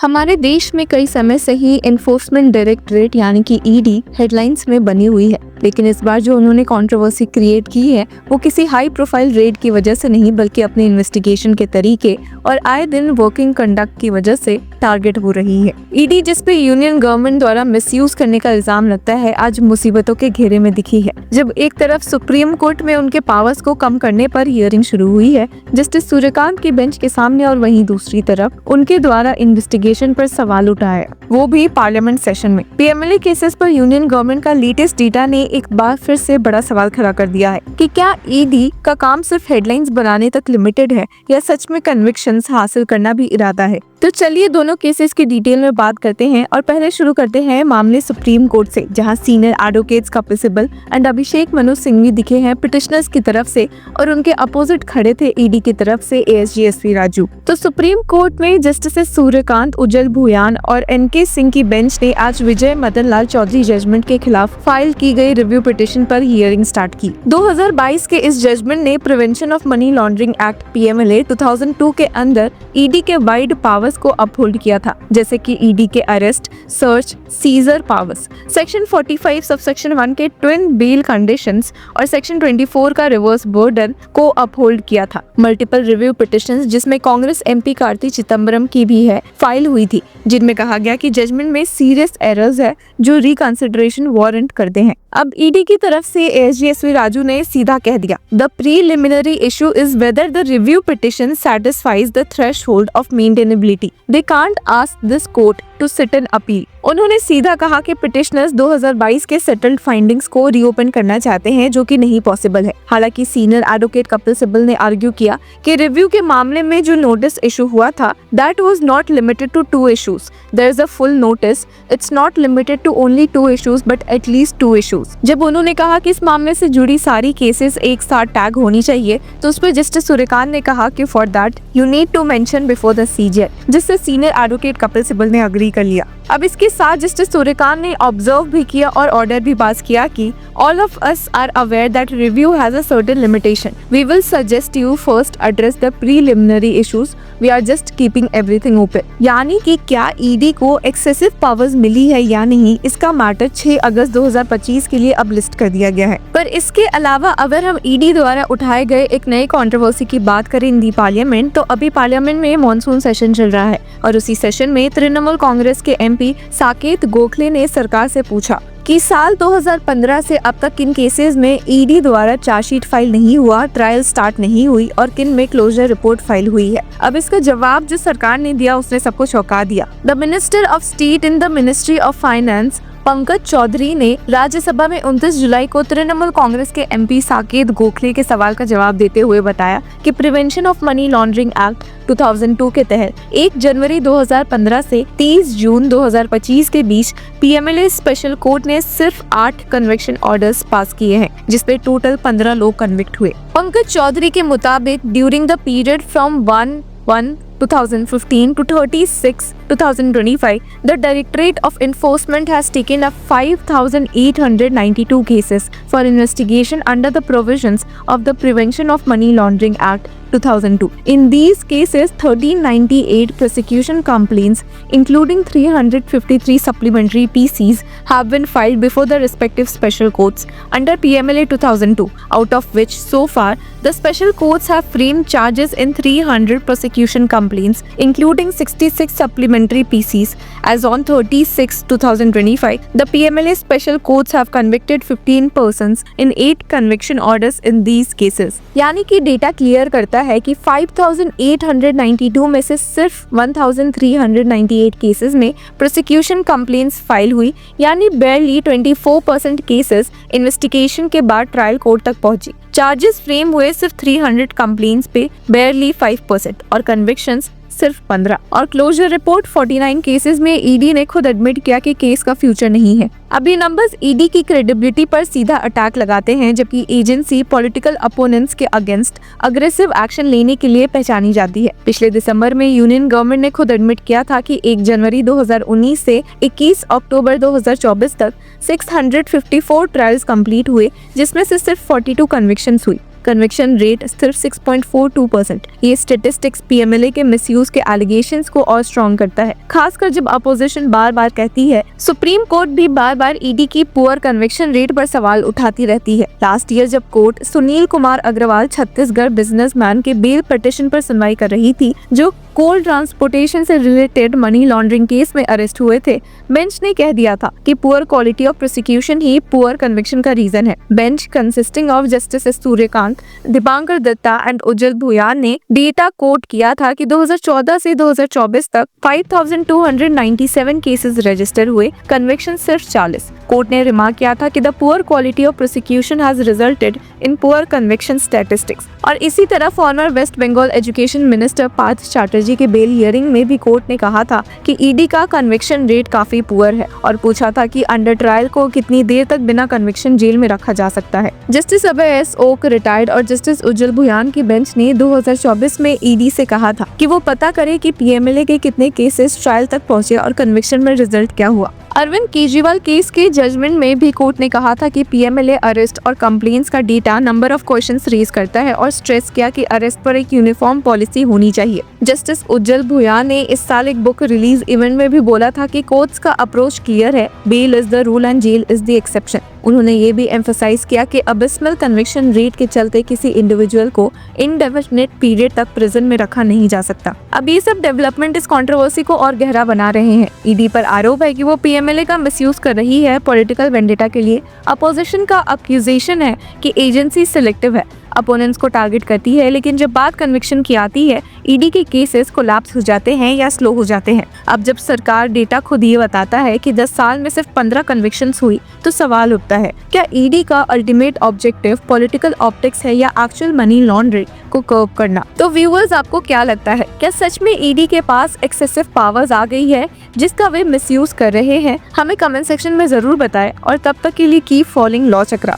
हमारे देश में कई समय से ही एनफोर्समेंट डायरेक्टरेट यानी कि ईडी हेडलाइंस में बनी हुई है, लेकिन इस बार जो उन्होंने कंट्रोवर्सी क्रिएट की है वो किसी हाई प्रोफाइल रेड की वजह से नहीं, बल्कि अपने इन्वेस्टिगेशन के तरीके और आए दिन वर्किंग कंडक्ट की वजह से टारगेट हो रही है। ईडी जिस पे यूनियन गवर्नमेंट द्वारा मिसयूज करने का इल्जाम लगता है, आज मुसीबतों के घेरे में दिखी है। जब एक तरफ सुप्रीम कोर्ट में उनके पावर्स को कम करने पर हियरिंग शुरू हुई है जस्टिस सूर्यकांत की बेंच के सामने, और वहीं दूसरी तरफ उनके द्वारा इन्वेस्टिगेशन पर सवाल उठाए, वो भी पार्लियामेंट सेशन में। पीएमएलए केसेस पर यूनियन गवर्नमेंट का लेटेस्ट डेटा ने एक बार फिर से बड़ा सवाल खड़ा कर दिया है कि क्या ईडी का काम सिर्फ हेडलाइंस बनाने तक लिमिटेड है या सच में कन्विक्शंस हासिल करना भी इरादा है। तो चलिए दोनों केसेस की डिटेल में बात करते हैं और पहले शुरू करते हैं मामले सुप्रीम कोर्ट से, जहां senior advocates Kapil Sibal and Abhishek Manu Singhvi दिखे हैं पिटिशनर्स की तरफ से और उनके अपोजिट खड़े थे ईडी की तरफ से एएसजी एसवी राजू। तो सुप्रीम कोर्ट में जस्टिस सूर्यकांत, उज्जवल भूयान और एनके सिंह की बेंच ने आज विजय मदन लाल चौधरी जजमेंट के खिलाफ फाइल की गई रिव्यू पिटिशन पर हियरिंग स्टार्ट की। 2022 के इस जजमेंट ने prevention of money laundering act PMLA 2002 के अंदर ईडी के वाइड पावर्स को अपहोल्ड किया था, जैसे कि ईडी के arrest, search, seizure powers, section 45 subsection 1 के ट्विन बेल कंडीशंस और सेक्शन 24 का रिवर्स बर्डन को अपहोल्ड किया था। मल्टीपल रिव्यू पिटिशंस, जिसमें कांग्रेस एमपी कार्ति चिदम्बरम की भी है, फाइल हुई थी, जिनमें कहा गया कि जजमेंट में सीरियस एरर्स है जो रिकंसिडरेशन वारंट करते हैं। अब ईडी की तरफ से एएसजी एसवी राजू ने सीधा कह दिया, the preliminary issue is whether the review petition satisfies the threshold of maintainability. They can't ask this court to sit an appeal. उन्होंने सीधा कहा कि पिटिशनर्स 2022 के सेटल्ड फाइंडिंग्स को रीओपन करना चाहते हैं, जो कि नहीं पॉसिबल है। हालांकि सीनियर एडवोकेट कपिल सिब्बल ने आर्ग्यू किया कि रिव्यू के मामले में जो नोटिस इशू हुआ था, that was not limited to 2 issues. There is a full notice, it's not limited to only 2 issues but at least 2 issues. जब उन्होंने कहा कि इस मामले से जुड़ी सारी केसेस एक साथ टैग होनी चाहिए, तो उस पर जस्टिस सूर्यकांत ने कहा कि for that you need to mention before the CJI, जिससे सीनियर एडवोकेट कपिल सिब्बल ने अग्री कर लिया। अब इसके साथ जस्टिस सूर्यकांत ने ऑब्जर्व भी किया और ऑर्डर भी पास किया कि all of us are aware that review has a certain limitation. We will suggest you first address the preliminary issues, we are just keeping everything open. यानी कि क्या ईडी को एक्सेसिव पावर्स मिली है या नहीं, इसका मैटर 6 अगस्त 2025 के लिए अब लिस्ट कर दिया गया है। पर इसके अलावा अगर हम ईडी द्वारा उठाए गए एक नई कंट्रोवर्सी की बात करें इन दी पार्लियामेंट, तो अभी पार्लियामेंट में मॉनसून सेशन चल रहा है और उसी सेशन में तृणमूल कांग्रेस के एमपी साकेत गोखले ने सरकार से पूछा कि साल 2015 से अब तक किन केसेस में ईडी द्वारा चार्जशीट फाइल नहीं हुआ, ट्रायल स्टार्ट नहीं हुई और किन में क्लोजर रिपोर्ट फाइल हुई है। अब इसका जवाब जो सरकार ने दिया उसने सबको चौंका दिया। The minister of state in the ministry of finance Pankaj Chaudhary ने राज्यसभा में 29 जुलाई को तृणमूल कांग्रेस के एमपी साकेत गोखले के सवाल का जवाब देते हुए बताया कि prevention of money laundering act 2002 के तहत 1 जनवरी 2015 से 30 जून 2025 के बीच पीएमएलए स्पेशल कोर्ट ने सिर्फ 8 कन्विक्शन ऑर्डर्स पास किए हैं, जिसपे टोटल 15 लोग कन्विक्ट हुए। पंकज चौधरी के मुताबिक during the period from 1/1/2015 to 36/2025, the Directorate of Enforcement has taken up 5,892 cases for investigation under the provisions of the Prevention of Money Laundering Act 2002. In these cases, 1398 prosecution complaints, including 353 supplementary PCs, have been filed before the respective special courts under PMLA 2002, out of which so far the special courts have framed charges in 300 prosecution complaints, including 66 supplementary PCs. As on 30/6/2025, the PMLA special courts have convicted 15 persons in 8 conviction orders in these cases. यानी कि data clear करता है कि 5,892 में से सिर्फ 1,398 cases में prosecution complaints file हुई, यानी barely 24% केसेस इन्वेस्टिगेशन के बाद ट्रायल कोर्ट तक पहुंची। चार्जेस फ्रेम हुए सिर्फ 300 कंप्लेंट्स पे, barely 5%, और कन्विक्शंस सिर्फ 15, और क्लोजर रिपोर्ट 49 केसेस में ईडी ने खुद एडमिट किया कि केस का फ्यूचर नहीं है। अब ये नंबर्स ईडी की क्रेडिबिलिटी पर सीधा अटैक लगाते हैं, जबकि एजेंसी पॉलिटिकल अपोनेंट्स के अगेंस्ट अग्रेसिव एक्शन लेने के लिए पहचानी जाती है। पिछले दिसंबर में यूनियन गवर्नमेंट ने खुद एडमिट किया था कि 1 जनवरी 2019 से 21 अक्टूबर 2024 तक 654 ट्रायल्स कंप्लीट हुए, जिसमें से सिर्फ 42 कन्विक्शंस हुई। कन्विक्शन रेट सिर्फ 6.42%। ये स्टेटिस्टिक्स पीएमएलए के मिसयूज के एलिगेशंस को और स्ट्रॉन्ग करता है, खासकर जब अपोजिशन बार बार कहती है। सुप्रीम कोर्ट भी बार बार ईडी की पुअर कन्विक्शन रेट पर सवाल उठाती रहती है। लास्ट ईयर जब कोर्ट सुनील कुमार अग्रवाल छत्तीसगढ़ बिजनेसमैन के बेल पिटीशन पर सुनवाई कर रही थी, जो कोल ट्रांसपोर्टेशन से रिलेटेड मनी लॉन्ड्रिंग केस में अरेस्ट हुए थे, बेंच ने कह दिया था कि पुअर क्वालिटी ऑफ प्रोसिक्यूशन ही पुअर कन्विक्शन का रीजन है। Bench consisting of justice Suryakant, Dipankar Datta and उज्जवल भुयान ने डेटा कोट किया था कि 2014 से 2024 तक 5297 केसेस रजिस्टर हुए, कन्विक्शन सिर्फ 40। कोर्ट ने रिमार्क किया था कि the poor quality of prosecution has resulted in poor conviction statistics. और इसी तरह former West Bengal education minister Partha Chatterjee के बेल हियरिंग में भी कोर्ट ने कहा था कि ईडी का कन्विक्शन रेट काफी पुअर है और पूछा था कि अंडर ट्रायल को कितनी देर तक बिना कन्विक्शन जेल में रखा जा सकता है। जस्टिस अभय एस ओक रिटायर्ड और जस्टिस उज्जवल भुयान की बेंच ने 2024 में ईडी से कहा था कि वो पता करे कि पीएमएलए के कितने केसेस ट्रायल तक पहुंचे और कन्विक्शन में रिजल्ट क्या हुआ। अरविंद केजरीवाल केस के जजमेंट में भी कोर्ट ने कहा था कि पीएमएलए अरेस्ट और कंप्लेंट्स का data number of questions raise करता है और स्ट्रेस किया कि अरेस्ट पर एक यूनिफॉर्म पॉलिसी होनी चाहिए। जस्टिस उज्जवल भुयान ने इस साल एक बुक रिलीज इवेंट में भी बोला था कि कोर्ट्स का अप्रोच क्लियर है, bail is the rule and jail is the exception. उन्होंने ये भी एम्फसाइज किया कि अबिस्मल कन्विक्शन रेट के चलते किसी इंडिविजुअल को इनडेफिनिट पीरियड तक प्रिजन में रखा नहीं जा सकता। अब ये सब डेवलपमेंट इस कंट्रोवर्सी को और गहरा बना रहे हैं। ईडी पर आरोप है कि वो पीएमएलए का मिसयूज कर रही है पॉलिटिकल वेंडेटा के लिए। अपोजिशन का अक्यूजेशन है कि एजेंसी सिलेक्टिव है, अपोनेंट्स को टारगेट करती है, लेकिन जब बात कन्विक्शन की आती है, ईडी के केसेस कोलैप्स हो जाते हैं या स्लो हो जाते हैं। अब जब सरकार डेटा खुद ये बताता है कि 10 साल में सिर्फ 15 कन्विक्शंस हुई, तो सवाल उठता है, क्या ईडी का अल्टीमेट ऑब्जेक्टिव पॉलिटिकल ऑप्टिक्स है या एक्चुअल मनी लॉन्ड्रिंग को कर्व करना? तो व्यूअर्स, आपको क्या लगता है, क्या सच में ईडी के पास एक्सेसिव पावर्स आ गई है जिसका वे मिसयूज कर रहे हैं? हमें कमेंट सेक्शन में जरूर बताएं और तब तक के लिए कीप फॉलोइंग लॉ चक्रा।